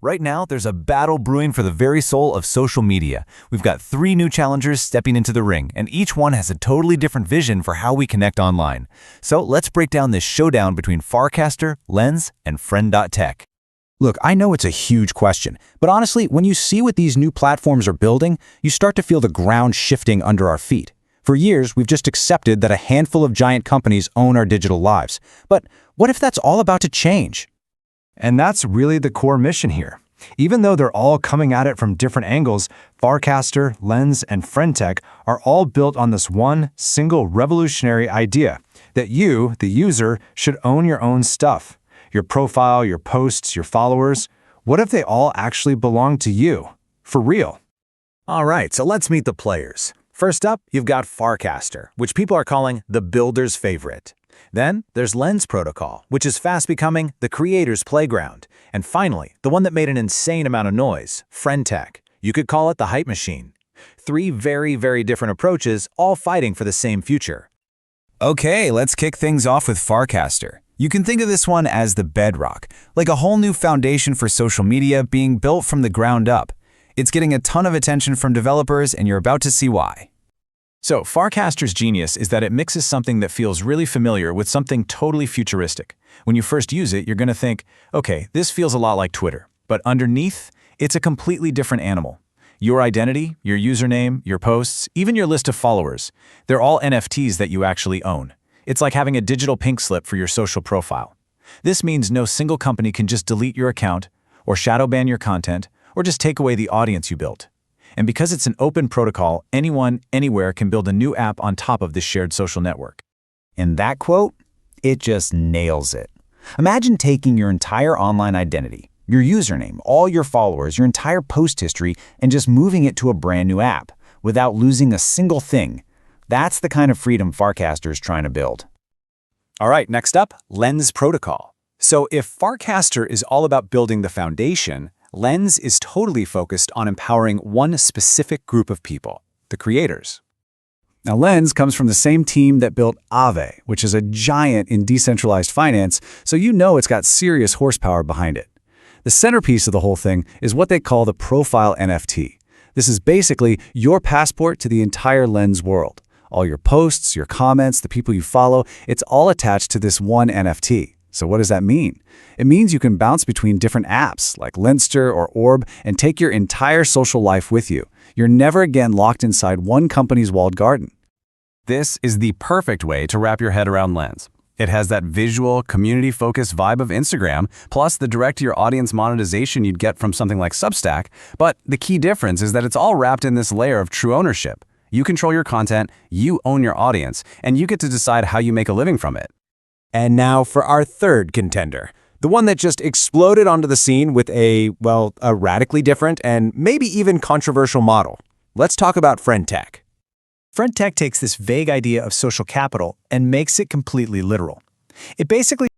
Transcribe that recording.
Right now, there's a battle brewing for the very soul of social media. We've got 3 new challengers stepping into the ring, and each one has a totally different vision for how we connect online. So let's break down this showdown between Farcaster, Lens, and Friend.tech. Look, I know it's a huge question, but honestly, when you see what these new platforms are building, you start to feel the ground shifting under our feet. For years, we've just accepted that a handful of giant companies own our digital lives. But what if that's all about to change? And that's really the core mission here. Even though they're all coming at it from different angles, Farcaster, Lens, and Friend.tech are all built on this one single revolutionary idea that you, the user, should own your own stuff. Your profile, your posts, your followers. What if they all actually belong to you? For real? All right, so let's meet the players. First up, you've got Farcaster, which people are calling the builder's favorite. Then there's Lens Protocol, which is fast becoming the creator's playground. And finally, the one that made an insane amount of noise, Friend.tech. You could call it the hype machine. 3 very, very different approaches, all fighting for the same future. Okay, let's kick things off with Farcaster. You can think of this one as the bedrock, like a whole new foundation for social media being built from the ground up. It's getting a ton of attention from developers, and you're about to see why. So Farcaster's genius is that it mixes something that feels really familiar with something totally futuristic. When you first use it, you're going to think, okay, this feels a lot like Twitter. But underneath, it's a completely different animal. Your identity, your username, your posts, even your list of followers, they're all NFTs that you actually own. It's like having a digital pink slip for your social profile. This means no single company can just delete your account, or shadow ban your content, or just take away the audience you built. And because it's an open protocol, anyone, anywhere can build a new app on top of this shared social network. And that quote, it just nails it. Imagine taking your entire online identity, your username, all your followers, your entire post history, and just moving it to a brand new app without losing a single thing. That's the kind of freedom Farcaster is trying to build. All right, next up, Lens Protocol. So if Farcaster is all about building the foundation, Lens is totally focused on empowering one specific group of people, the creators. Now, Lens comes from the same team that built Aave, which is a giant in decentralized finance, so you know it's got serious horsepower behind it. The centerpiece of the whole thing is what they call the Profile NFT. This is basically your passport to the entire Lens world. All your posts, your comments, the people you follow, it's all attached to this one NFT. So what does that mean? It means you can bounce between different apps like Lenster or Orb and take your entire social life with you. You're never again locked inside one company's walled garden. This is the perfect way to wrap your head around Lens. It has that visual, community-focused vibe of Instagram, plus the direct-to-your-audience monetization you'd get from something like Substack. But the key difference is that it's all wrapped in this layer of true ownership. You control your content, you own your audience, and you get to decide how you make a living from it. And now for our third contender, the one that just exploded onto the scene with a radically different and maybe even controversial model. Let's talk about Friend.tech. Friend.tech takes this vague idea of social capital and makes it completely literal. It basically